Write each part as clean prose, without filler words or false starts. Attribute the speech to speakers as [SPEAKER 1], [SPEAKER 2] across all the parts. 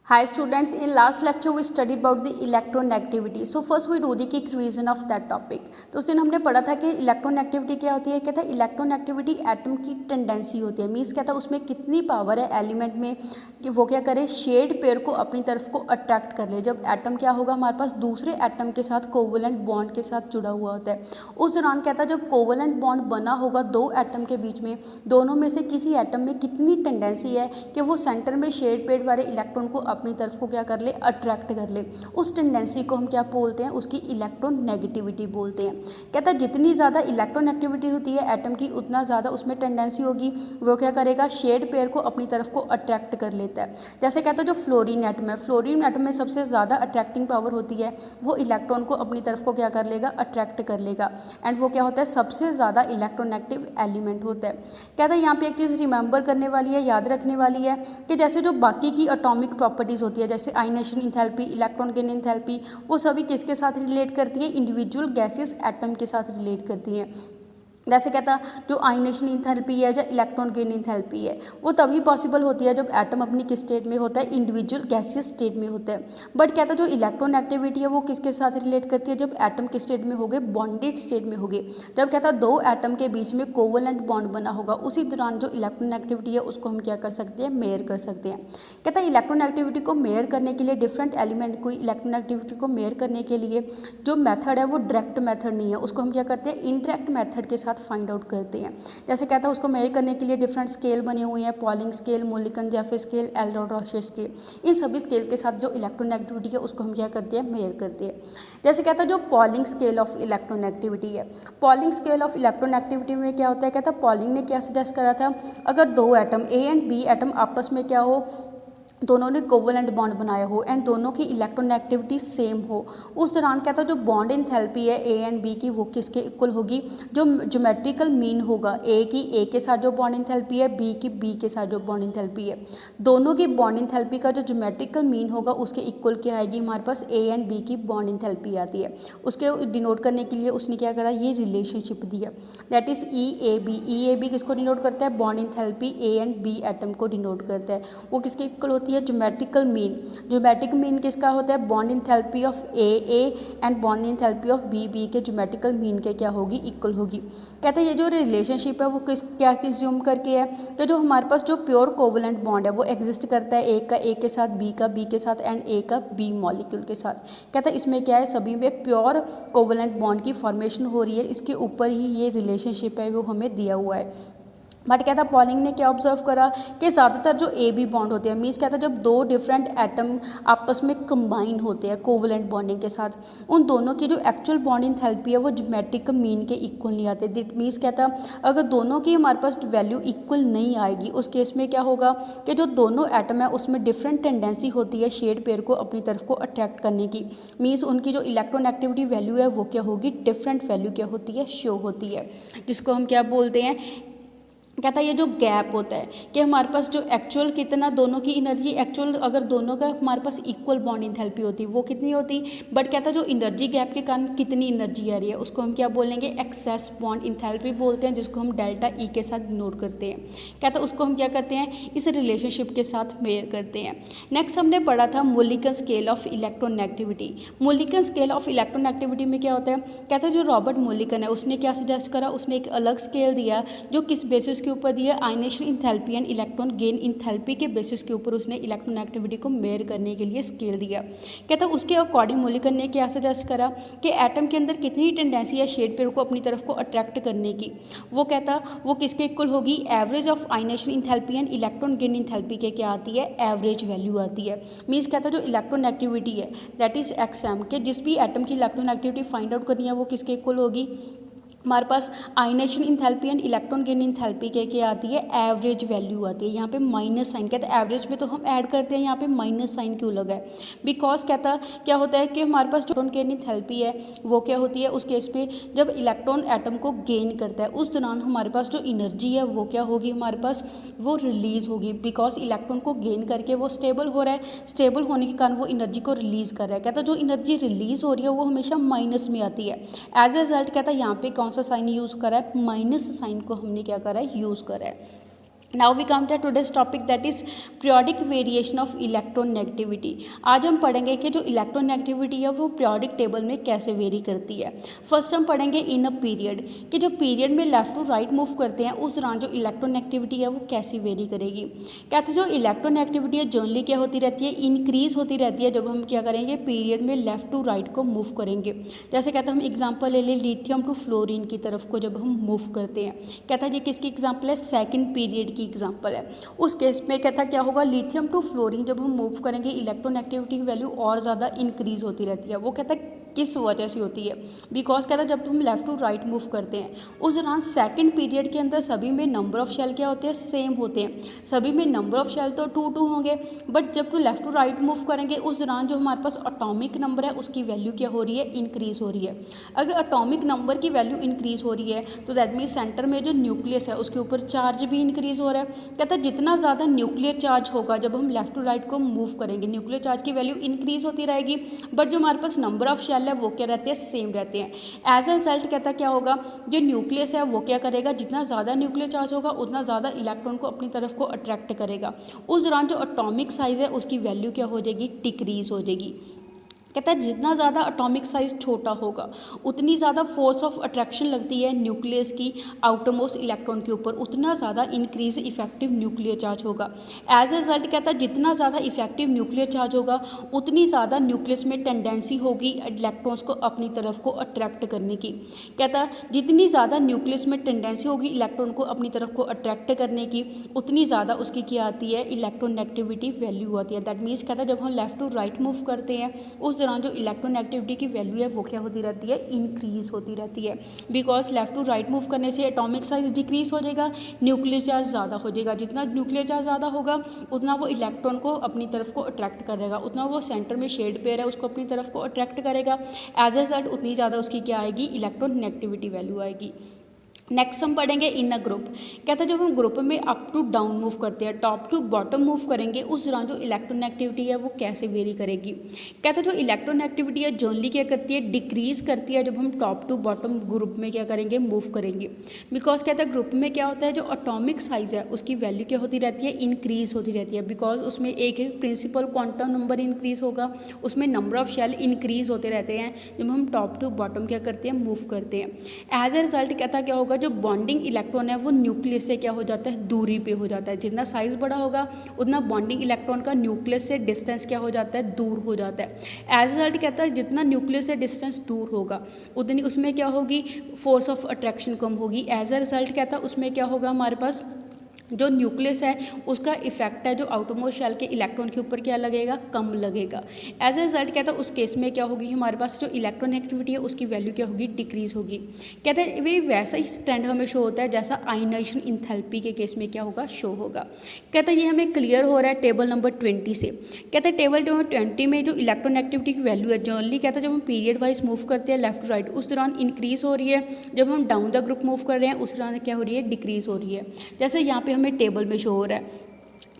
[SPEAKER 1] Hi students, in last lecture we studied about the electronegativity. So first we do the quick revision of that topic. तो उस दिन हमने पढ़ा था कि इलेक्ट्रोनेगेटिविटी क्या होती है। कहता है इलेक्ट्रोनेगेटिविटी एटम की टेंडेंसी होती है। मीन्स कहता है उसमें कितनी पावर है एलिमेंट में कि वो क्या करे, शेड पेयर को अपनी तरफ को अट्रैक्ट कर ले। जब एटम क्या होगा हमारे पास दूसरे एटम के साथ कोवलेंट बॉन्ड के साथ जुड़ा हुआ होता है, उस दौरान कहता है जब कोवलेंट बॉन्ड बना होगा दो एटम के बीच में, दोनों में से किसी एटम में कितनी टेंडेंसी है कि वो सेंटर में शेड पेयर वाले इलेक्ट्रॉन को अपनी तरफ को क्या कर ले, अट्रैक्ट कर ले। उस टेंडेंसी को हम क्या बोलते हैं, उसकी इलेक्ट्रोनेगेटिविटी बोलते हैं। कहता है जितनी ज़्यादा इलेक्ट्रोनेगेटिविटी होती है एटम की, उतना ज़्यादा उसमें टेंडेंसी होगी, वो क्या करेगा, शेड पेयर को अपनी तरफ को अट्रैक्ट कर लेता है। जैसे कहता है जो फ्लोरीन एटम है, फ्लोरीन एटम में सबसे ज़्यादा अट्रैक्टिंग पावर होती है, वो इलेक्ट्रॉन को अपनी तरफ को क्या कर लेगा, अट्रैक्ट कर लेगा। एंड वो क्या होता है, सबसे ज़्यादा इलेक्ट्रोनेगेटिव एलिमेंट होता है। कहता है यहाँ पे एक चीज़ रिमेंबर करने वाली है, याद रखने वाली है कि जैसे जो बाकी की एटॉमिक प्रॉपर्टीज़ होती है, जैसे ionisation enthalpy, electron gain enthalpy, वो सभी किसके साथ रिलेट करती है, इंडिविजुअल गैसेस एटम के साथ रिलेट करती हैं। जैसे कहता जो आयनेशन इंथैल्पी है, जो इलेक्ट्रॉन गेन इंथैल्पी है, वो तभी पॉसिबल होती है जब एटम अपनी किस स्टेट में होता है, इंडिविजुअल गैसियस स्टेट में होता है। बट कहता जो इलेक्ट्रोनेगेटिविटी है वो किसके साथ रिलेट करती है, जब एटम किस स्टेट में होंगे, बॉन्डेड स्टेट में होंगे। जब कहता दो एटम के बीच में कोवलेंट बॉन्ड बना होगा, उसी दौरान जो इलेक्ट्रोनेगेटिविटी है उसको हम क्या कर सकते हैं, मेयर कर सकते हैं। कहता है इलेक्ट्रोनेगेटिविटी को मेयर करने के लिए, डिफरेंट एलिमेंट को इलेक्ट्रोनेगेटिविटी को मेयर करने के लिए जो मेथड है वो डायरेक्ट मेथड नहीं है, उसको हम क्या करते हैं, इनडायरेक्ट मेथड के साथ फाइंड आउट करते हैं। जैसे कहता है उसको मेजर करने के लिए डिफरेंट स्केल बने हुए हैं, Pauling scale, Mulliken Jaffe scale, Allred Rochow scale. इन सभी स्केल के साथ जो इलेक्ट्रोनेगेटिविटी है उसको हम क्या करते हैं, मेजर करते हैं। जैसे कहता है जो पॉलिंग स्केल ऑफ इलेक्ट्रोनेगेटिविटी है, पॉलिंग स्केल ऑफ इलेक्ट्रोनेगेटिविटी में क्या होता है, कहता है पॉलिंग ने क्या सजेस्ट करा था, अगर दो atom A and B atom आपस में क्या हो, दोनों ने कोवलेंट बॉन्ड बनाया हो एंड दोनों की इलेक्ट्रोनेगेटिविटी सेम हो, उस दौरान कहता है जो बॉन्ड इंथैल्पी है ए एंड बी की, वो किसके इक्वल होगी, जो ज्योमेट्रिकल मीन होगा ए की ए के साथ जो बॉन्ड इंथैल्पी है, बी की बी के साथ जो बॉन्ड इंथैल्पी है, दोनों की बॉन्ड इंथैल्पी का जो ज्योमेट्रिकल मीन होगा उसके इक्वल क्या आएगी, हमारे पास ए एंड बी की बॉन्ड इंथैल्पी आती है। उसके डिनोट करने के लिए उसने क्या करा, ये रिलेशनशिप दिया, that is E A B. E A B किसको डिनोट करता है, bond enthalpy A and B atom को डिनोट करता है। वो किसके इक्वल होती है, ज्योमेट्रिकल मीन। ज्योमेट्रिक मीन किसका होता है, bond enthalpy of A and bond enthalpy of B के ज्योमेट्रिकल मीन के क्या होगी, इक्वल होगी। कहते हैं ये जो रिलेशनशिप है वो क्या कंज्यूम करके है, तो जो हमारे पास जो प्योर कोवलेंट बॉन्ड है वो एग्जिस्ट करता है ए का ए के साथ, बी का बी के साथ एंड ए का बी मॉलिक्यूल के साथ। कहता है इसमें क्या है, सभी में प्योर कोवलेंट बॉन्ड की फॉर्मेशन हो रही है, इसके ऊपर ही ये रिलेशनशिप है वो हमें दिया हुआ है। बट कहता है पॉलिंग ने क्या ऑब्जर्व करा कि ज़्यादातर जो ए बी बॉन्ड होते हैं, मीन्स कहता है जब दो डिफरेंट एटम आपस में कंबाइन होते हैं कोवलेंट बॉन्डिंग के साथ, उन दोनों की जो एक्चुअल बॉन्ड इंथैल्पी है वो ज्योमेट्रिक मीन के इक्वल नहीं आते। मीन्स कहता है अगर दोनों की हमारे पास वैल्यू इक्वल नहीं आएगी, उस केस में क्या होगा कि जो दोनों एटम है उसमें डिफरेंट टेंडेंसी होती है शेड पेयर को अपनी तरफ को अट्रैक्ट करने की। मीन्स उनकी जो इलेक्ट्रोनेगेटिविटी वैल्यू है वो क्या होगी, डिफरेंट वैल्यू क्या होती है, शो होती है, जिसको हम क्या बोलते हैं। कहता है ये जो गैप होता है कि हमारे पास जो एक्चुअल कितना दोनों की एनर्जी, एक्चुअल अगर दोनों का हमारे पास इक्वल बॉन्ड इंथैल्पी होती वो कितनी होती, बट कहता है जो एनर्जी गैप के कारण कितनी एनर्जी आ रही है उसको हम क्या बोलेंगे, एक्सेस बॉन्ड इंथैल्पी बोलते हैं, जिसको हम डेल्टा ई के साथ नोट करते हैं। कहता है उसको हम क्या करते हैं, इस रिलेशनशिप के साथ मेजर करते हैं। नेक्स्ट हमने पढ़ा था Mulliken scale of electronegativity. Mulliken scale of electronegativity में क्या होता है, कहता है जो रॉबर्ट मोलिकन है उसने क्या सजेस्ट करा, उसने एक अलग स्केल दिया जो किस बेसिस के ऊपर दिया, ionisation enthalpy and electron gain enthalpy के बेसिस के ऊपर उसने इलेक्ट्रोनेगेटिविटी को मेयर करने के लिए स्केल दिया। कहता है उसके अकॉर्डिंग मोलिकन ने क्या सजेस्ट करा कि एटम के अंदर कितनी टेंडेंसी है शेड पेयर को अपनी तरफ को अट्रैक्ट करने की। वो कहता वो किसके इक्वल होगी, average of ionisation enthalpy and electron gain enthalpy के क्या आती है, एवरेज वैल्यू आती है। मीन्स कहता है जो इलेक्ट्रोनेगेटिविटी है दैट इज एक्सएम, के जिस भी एटम की इलेक्ट्रोनेगेटिविटी फाइंड आउट करनी है वो किसके इक्वल होगी, हमारे पास ionisation enthalpy and electron gain enthalpy के क्या आती है, एवरेज वैल्यू आती है। यहाँ पे माइनस साइन, कहता है एवरेज में तो हम ऐड करते हैं, यहाँ पे माइनस साइन क्यों लगा है, बिकॉज कहता क्या होता है कि हमारे पास इलेक्ट्रॉन गेन इंथैल्पी है वो क्या होती है, उस केस पे जब इलेक्ट्रॉन एटम को गेन करता है उस दौरान हमारे पास जो एनर्जी है वो क्या होगी, हमारे पास वो रिलीज़ होगी, बिकॉज इलेक्ट्रॉन को गेन करके वो स्टेबल हो रहा है, स्टेबल होने के कारण वो एनर्जी को रिलीज़ कर रहा है। कहता जो एनर्जी रिलीज़ हो रही है वो हमेशा माइनस में आती है। एज ए रिजल्ट कहता है यहाँ पे कौन सा साइन यूज़ करा है, माइनस साइन को हमने क्या करा है, यूज़ करा है। Now we come to today's topic that is periodic variation of electronegativity. आज हम पढ़ेंगे कि जो इलेक्ट्रोनेगेटिविटी है वो पीरियोडिक टेबल में कैसे वेरी करती है। फर्स्ट हम पढ़ेंगे इन अ पीरियड कि जो पीरियड में लेफ्ट टू राइट मूव करते हैं उस दौरान जो इलेक्ट्रोनेगेटिविटी है वो कैसी वेरी करेगी। कहते हैं जो इलेक्ट्रोनेगेटिविटी है जनरली क्या होती रहती है, इंक्रीज होती रहती है जब हम क्या करेंगे पीरियड में लेफ्ट टू राइट को मूव करेंगे। जैसे कहते हैं हम एग्जाम्पल ले लें लिथियम टू फ्लोरीन की तरफ को जब हम मूव करते हैं, कहता है ये किसकी एग्जाम्पल है, सेकेंड पीरियड की एग्जाम्पल है। उस केस में कहता क्या होगा, लिथियम टू फ्लोरीन जब हम मूव करेंगे इलेक्ट्रोनेगेटिविटी की वैल्यू और ज़्यादा इंक्रीज होती रहती है। वो कहता है किस वजह से होती है, बिकॉज कहता है जब हम लेफ्ट टू राइट मूव करते हैं उस दौरान सेकंड पीरियड के अंदर सभी में नंबर ऑफ शेल क्या होते हैं, सेम होते हैं। सभी में नंबर ऑफ शेल तो 2 होंगे, बट जब तो लेफ्ट टू राइट मूव करेंगे उस दौरान जो हमारे पास एटॉमिक नंबर है उसकी वैल्यू क्या हो रही है, इंक्रीज हो रही है। अगर एटॉमिक नंबर की वैल्यू इंक्रीज हो रही है तो दैट मीन्स सेंटर में जो न्यूक्लियस है उसके ऊपर चार्ज भी इंक्रीज हो रहा है। कहता है जितना ज़्यादा न्यूक्लियर चार्ज होगा जब हम लेफ्ट टू राइट को मूव करेंगे न्यूक्लियर चार्ज की वैल्यू इंक्रीज होती रहेगी, बट जो हमारे पास नंबर ऑफ शेल है वो क्या रहते हैं, सेम रहते हैं। एज ए रिजल्ट कहता क्या होगा, जो न्यूक्लियस है वो क्या करेगा, जितना ज़्यादा न्यूक्लियर चार्ज होगा उतना ज़्यादा इलेक्ट्रॉन को अपनी तरफ को अट्रैक्ट करेगा। उस दौरान जो एटॉमिक साइज़ है उसकी वैल्यू क्या हो जाएगी, डिक्रीज हो जाएगी। कहता है जितना ज़्यादा एटॉमिक साइज़ छोटा होगा उतनी ज़्यादा फोर्स ऑफ अट्रैक्शन लगती है न्यूक्लियस की आउटरमोस्ट इलेक्ट्रॉन के ऊपर, उतना ज़्यादा इंक्रीज इफेक्टिव न्यूक्लियर चार्ज होगा। एज ए रिजल्ट कहता है जितना ज़्यादा इफेक्टिव न्यूक्लियर चार्ज होगा उतनी ज़्यादा न्यूक्लियस में टेंडेंसी होगी इलेक्ट्रॉन्स को अपनी तरफ को अट्रैक्ट करने की। कहता है जितनी ज़्यादा न्यूक्लियस में टेंडेंसी होगी इलेक्ट्रॉन को अपनी तरफ को अट्रैक्ट करने की उतनी ज़्यादा उसकी क्या आती है, इलेक्ट्रोनेगेटिविटी वैल्यू आती है। दैट मीन्स कहता है जब हम लेफ्ट टू राइट मूव करते हैं उस दौरान जो इलेक्ट्रोनेगेटिविटी की वैल्यू है वो क्या होती रहती है, इंक्रीज होती रहती है। Because left to right move करने से एटॉमिक साइज डिक्रीज हो जाएगा, न्यूक्लियर चार्ज ज़्यादा हो जाएगा। जितना न्यूक्लियर चार्ज ज़्यादा होगा उतना वो इलेक्ट्रॉन को अपनी तरफ को अट्रैक्ट करेगा, उतना वो सेंटर में शेड पेयर है उसको अपनी तरफ को अट्रैक्ट करेगा। एज ए रिजल्ट उतनी ज़्यादा उसकी क्या आएगी, इलेक्ट्रोनेगेटिविटी वैल्यू आएगी। नेक्स्ट हम पढ़ेंगे इन अ ग्रुप। कहता है जब हम ग्रुप में अप टू डाउन मूव करते हैं, टॉप टू बॉटम मूव करेंगे उस दौरान जो इलेक्ट्रोनेगेटिविटी है वो कैसे वेरी करेगी। कहता है जो इलेक्ट्रोनेगेटिविटी है जनरली क्या करती है, डिक्रीज करती है जब हम टॉप टू बॉटम ग्रुप में क्या करेंगे, मूव करेंगे। बिकॉज कहता है ग्रुप में क्या होता है, जो एटॉमिक साइज है उसकी वैल्यू क्या होती रहती है, इंक्रीज होती रहती है। बिकॉज उसमें एक प्रिंसिपल क्वांटम नंबर इंक्रीज होगा, उसमें नंबर ऑफ शेल इंक्रीज होते रहते हैं जब हम टॉप टू बॉटम क्या करते हैं, मूव करते हैं। एज ए रिजल्ट कहता क्या होगा, जो बॉन्डिंग इलेक्ट्रॉन है वो न्यूक्लियस से क्या हो जाता है, दूरी पे हो जाता है। जितना साइज बड़ा होगा उतना बॉन्डिंग इलेक्ट्रॉन का न्यूक्लियस से डिस्टेंस क्या हो जाता है, दूर हो जाता है। एज रिजल्ट कहता है जितना न्यूक्लियस से डिस्टेंस दूर होगा उतनी उसमें क्या होगी, फोर्स ऑफ अट्रैक्शन कम होगी। एज ए रिजल्ट कहता है उसमें क्या होगा, हमारे पास जो न्यूक्लियस है उसका इफेक्ट है जो आउटरमोस्ट शेल के इलेक्ट्रॉन के ऊपर क्या लगेगा, कम लगेगा। एज ए रिजल्ट कहता है उस केस में क्या होगी, हमारे पास जो इलेक्ट्रोनेगेटिविटी है उसकी वैल्यू क्या होगी, डिक्रीज होगी। कहते हैं वे वैसा ही ट्रेंड हमें शो होता है जैसा आयनाइजेशन इंथैल्पी के केस में क्या होगा, शो होगा। कहता है ये हमें क्लियर हो रहा है टेबल नंबर 20 से। कहते हैं टेबल नंबर 20 में जो इलेक्ट्रोनेगेटिविटी की वैल्यू है जनरली कहता है जब हम पीरियड वाइज मूव करते हैं लेफ्ट टू राइट उस दौरान इंक्रीज हो रही है, जब हम डाउन द ग्रुप मूव कर रहे हैं उस दौरान क्या हो रही है, डिक्रीज हो रही है। जैसे यहाँ पे हमें टेबल में शो हो रहा है।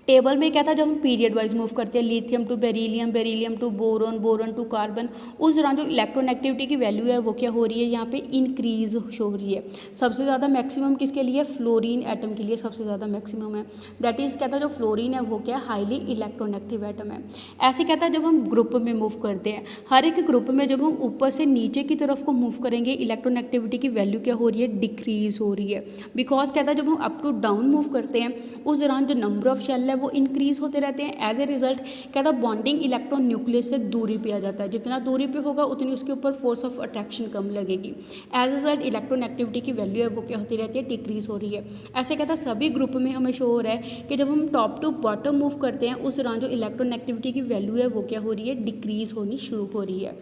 [SPEAKER 1] टेबल में क्या था, जब हम पीरियड वाइज मूव करते हैं lithium to beryllium, beryllium to boron, boron to carbon, उस दौरान जो इलेक्ट्रोनेगेटिविटी की वैल्यू है वो क्या हो रही है, यहाँ पे इंक्रीज शो हो रही है। सबसे ज़्यादा मैक्सिमम किसके लिए, फ्लोरीन एटम के लिए सबसे ज़्यादा मैक्सिमम है। दैट इज़ कहता है जो फ्लोरीन है वो क्या, हाईली इलेक्ट्रोनेगेटिव एटम है। ऐसे कहता है जब हम ग्रुप में मूव करते हैं, हर एक ग्रुप में जब हम ऊपर से नीचे की तरफ को मूव करेंगे इलेक्ट्रोनेगेटिविटी की वैल्यू क्या हो रही है, डिक्रीज हो रही है। बिकॉज कहता है जब हम अप टू डाउन मूव करते हैं उस दौरान जो नंबर ऑफ शेल है वो इंक्रीज होते रहते हैं। एज ए रिजल्ट कहता है बॉन्डिंग इलेक्ट्रॉन न्यूक्लियस से दूरी पे आ जाता है, जितना दूरी पे होगा उतनी उसके ऊपर फोर्स ऑफ अट्रैक्शन कम लगेगी। एज ए रिजल्ट इलेक्ट्रोनेगेटिविटी की वैल्यू है वो क्या होती रहती है, डिक्रीज हो रही है। ऐसे कहता है सभी ग्रुप में हमें शो हो रहा है कि जब हम टॉप टू बॉटम मूव करते हैं उस दौरान जो इलेक्ट्रोनेगेटिविटी की वैल्यू है वो क्या हो रही है, डिक्रीज होनी शुरू हो रही है।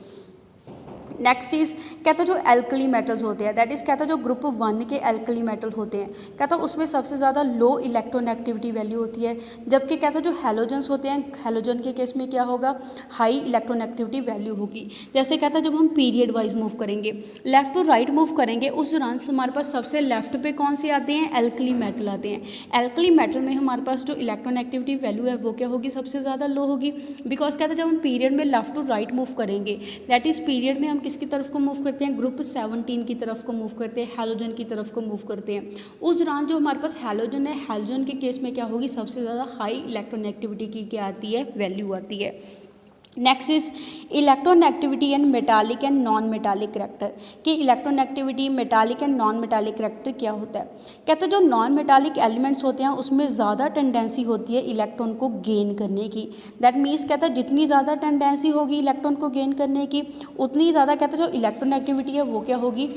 [SPEAKER 1] नेक्स्ट इज कहता है जो एल्कली मेटल्स होते हैं, दैट इज़ कहता है जो ग्रुप 1 के एल्कली मेटल होते हैं, कहता है उसमें सबसे ज़्यादा लो इलेक्ट्रोनेगेटिविटी वैल्यू होती है। जबकि कहता है जो हैलोजन्स होते हैं, हैलोजन के केस में क्या होगा, हाई इलेक्ट्रोनेगेटिविटी वैल्यू होगी। जैसे कहता है जब हम पीरियड वाइज मूव करेंगे, लेफ्ट टू राइट मूव करेंगे, उस दौरान हमारे पास सबसे लेफ्ट पे कौन से आते हैं, एल्कली मेटल आते हैं। एल्कली मेटल में हमारे पास जो इलेक्ट्रोनेगेटिविटी वैल्यू है वो क्या होगी, सबसे ज़्यादा लो होगी। बिकॉज कहता है जब हम पीरियड में लेफ्ट टू राइट मूव करेंगे, दैट इज़ पीरियड में हम किसकी तरफ को मूव करते हैं, ग्रुप 17 की तरफ को मूव करते हैं, हैलोजन की तरफ को मूव करते हैं। उस दौरान जो हमारे पास हैलोजन है, हैलोजन के केस में क्या होगी, सबसे ज़्यादा हाई इलेक्ट्रोनेगेटिविटी की क्या आती है, वैल्यू आती है। Next is electronegativity and metallic and non metallic character, कि electronegativity, metallic and non metallic character क्या होता है। कहते हैं जो नॉन मेटालिक एलिमेंट्स होते हैं उसमें ज़्यादा टेंडेंसी होती है इलेक्ट्रॉन को गेन करने की। दैट मीन्स कहता है जितनी ज़्यादा टेंडेंसी होगी इलेक्ट्रॉन को गेन करने की, उतनी ज़्यादा कहते हैं जो इलेक्ट्रोनेगेटिविटी है वो क्या होगी,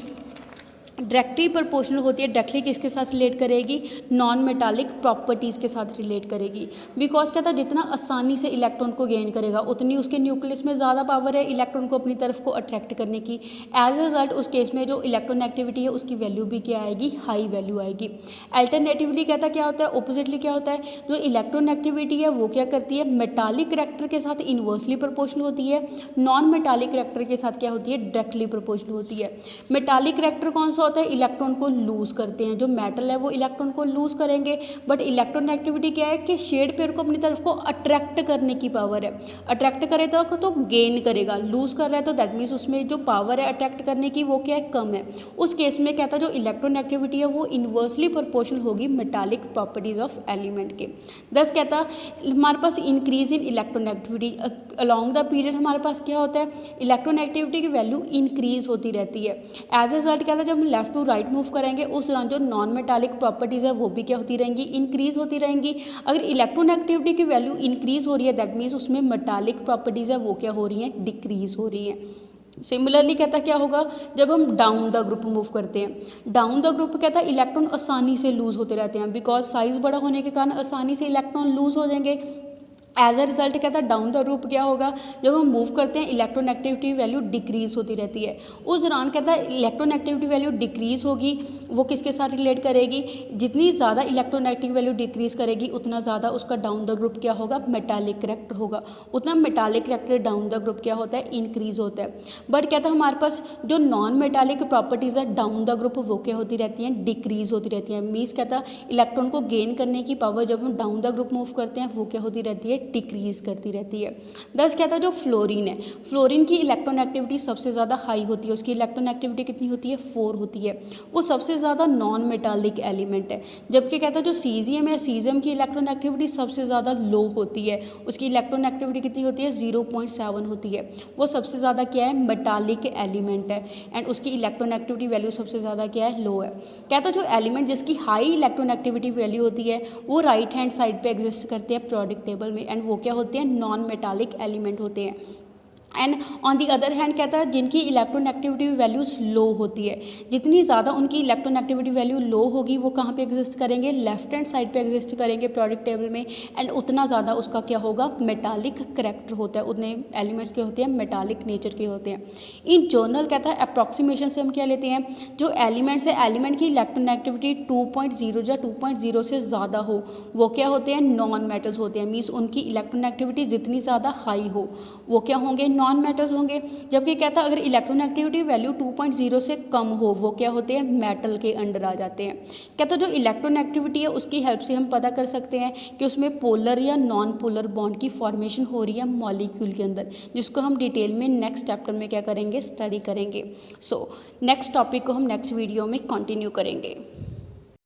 [SPEAKER 1] डायरेक्टली प्रोपोर्शनल होती है। डायरेक्टली किसके साथ रिलेट करेगी, नॉन मेटालिक प्रॉपर्टीज़ के साथ रिलेट करेगी। बिकॉज कहता है जितना आसानी से इलेक्ट्रॉन को गेन करेगा उतनी उसके न्यूक्लियस में ज़्यादा पावर है इलेक्ट्रॉन को अपनी तरफ को अट्रैक्ट करने की। एज ए रिजल्ट उस केस में जो इलेक्ट्रोनेगेटिविटी है उसकी वैल्यू भी क्या आएगी, हाई वैल्यू आएगी। अल्टरनेटिवली कहता क्या होता है, ऑपोजिटली क्या होता है, जो इलेक्ट्रोनेगेटिविटी है वो क्या करती है, मेटालिक करैक्टर के साथ इन्वर्सली प्रोपोर्शनल होती है, नॉन मेटालिक करैक्टर के साथ क्या होती है, डायरेक्टली प्रोपोर्शनल होती है। मेटालिक करैक्टर कौन सा होता है, इलेक्ट्रॉन को लूज करते हैं, जो मेटल है वो इलेक्ट्रॉन को लूज करेंगे। बट इलेक्ट्रोनेगेटिविटी क्या है कि शेड पेयर को अपनी तरफ को अट्रैक्ट करने की पावर है। अट्रैक्ट करे तो गेन करेगा, लूज कर रहा है तो दैट मीन्स उसमें जो पावर है अट्रैक्ट करने की वो क्या है, कम है। उस केस में कहता है जो इलेक्ट्रोनेगेटिविटी है वो इन्वर्सली प्रोपोर्शनल होगी मेटालिक प्रॉपर्टीज ऑफ एलिमेंट के। दस कहता हमारे पास increase in electronegativity along the period हमारे पास क्या होता है, इलेक्ट्रोनेगेटिविटी की वैल्यू इंक्रीज होती रहती है। एज ए रिजल्ट कहता है जब हम लेफ्ट टू राइट मूव करेंगे उस दौरान जो नॉन मेटालिक प्रॉपर्टीज़ है वो भी क्या होती रहेंगी, इंक्रीज होती रहेंगी। अगर इलेक्ट्रोनेगेटिविटी की वैल्यू इंक्रीज हो रही है दैट मीन्स उसमें मेटालिक प्रॉपर्टीज़ है वो क्या हो रही हैं, डिक्रीज हो रही हैं। सिमिलरली कहता क्या होगा जब हम डाउन द ग्रुप मूव करते हैं, डाउन द ग्रुप कहता है इलेक्ट्रॉन आसानी से लूज होते रहते हैं। बिकॉज साइज़ बड़ा होने के कारण आसानी से इलेक्ट्रॉन लूज हो जाएंगे। एज अ रिजल्ट कहता है डाउन द ग्रुप क्या होगा, जब हम मूव करते हैं इलेक्ट्रोनेगेटिविटी वैल्यू डिक्रीज होती रहती है। उस दौरान कहता है इलेक्ट्रोनेगेटिविटी वैल्यू डिक्रीज होगी, वो किसके साथ रिलेट करेगी, जितनी ज़्यादा इलेक्ट्रोनेगेटिव वैल्यू डिक्रीज करेगी उतना ज़्यादा उसका डाउन द ग्रुप क्या होगा, मेटालिक करैक्टर होगा। उतना metallic character down the group क्या होता है, इंक्रीज होता है। बट कहता है हमारे पास जो नॉन मेटालिक प्रॉपर्टीज़ है डाउन द ग्रुप वो क्या होती रहती हैं, डिक्रीज होती रहती हैं। मीन्स कहता है इलेक्ट्रॉन को गेन करने की पावर जब हम डाउन द ग्रुप मूव करते हैं वो क्या होती रहती है, डिक्रीज करती रहती है। दस कहता है जो फ्लोरीन है, फ्लोरीन की इलेक्ट्रोनेगेटिविटी सबसे ज़्यादा हाई होती है। उसकी इलेक्ट्रोनेगेटिविटी कितनी होती है, 4 होती है। वो सबसे ज़्यादा नॉन मेटालिक एलिमेंट है। जबकि कहता है जो सीजियम है, सीजियम की इलेक्ट्रोनेगेटिविटी सबसे ज़्यादा लो होती है। उसकी इलेक्ट्रोनेगेटिविटी कितनी होती है, 0.7 होती है। वो सबसे ज़्यादा क्या है, मेटालिक एलिमेंट है एंड उसकी इलेक्ट्रोनेगेटिविटी वैल्यू सबसे ज़्यादा क्या है, लो है। कहता है जो एलिमेंट जिसकी हाई इलेक्ट्रोनेगेटिविटी वैल्यू होती है वो राइट हैंड साइड पे एग्जिस्ट करते हैं प्रोडिक टेबल में एंड वो क्या होते हैं, नॉन मेटालिक एलिमेंट होते हैं। And on the other hand कहता है जिनकी इलेक्ट्रोनेगेटिविटी वैल्यूज लो होती है, जितनी ज़्यादा उनकी इलेक्ट्रोनेगेटिविटी वैल्यू लो होगी वो कहाँ पे एग्जिस्ट करेंगे, लेफ्ट हैंड साइड पे एग्जिस्ट करेंगे प्रोडक्ट टेबल में एंड उतना ज़्यादा उसका क्या होगा, मेटालिक करैक्टर होता है। उतने एलिमेंट्स के होते हैं मेटालिक नेचर के होते हैं। इन जनरल कहता है अप्रॉक्सीमेशन से हम क्या लेते हैं, जो एलिमेंट्स है एलिमेंट की इलेक्ट्रोनेगेटिविटी 2.0 या 2.0 से ज़्यादा हो वो क्या होते हैं, नॉन मेटल्स होते हैं। मीन्स उनकी इलेक्ट्रोनेगेटिविटी जितनी ज़्यादा हाई हो वो क्या होंगे, नॉन मेटल्स होंगे। जबकि कहता है अगर इलेक्ट्रोनेगेटिविटी वैल्यू 2.0 से कम हो वो क्या होते हैं, मेटल के अंडर आ जाते हैं। कहता है जो इलेक्ट्रोनेगेटिविटी है उसकी हेल्प से हम पता कर सकते हैं कि उसमें पोलर या नॉन पोलर बॉन्ड की फॉर्मेशन हो रही है मॉलिक्यूल के अंदर, जिसको हम डिटेल में नेक्स्ट चैप्टर में क्या करेंगे, स्टडी करेंगे। सो नेक्स्ट टॉपिक को हम नेक्स्ट वीडियो में कंटिन्यू करेंगे।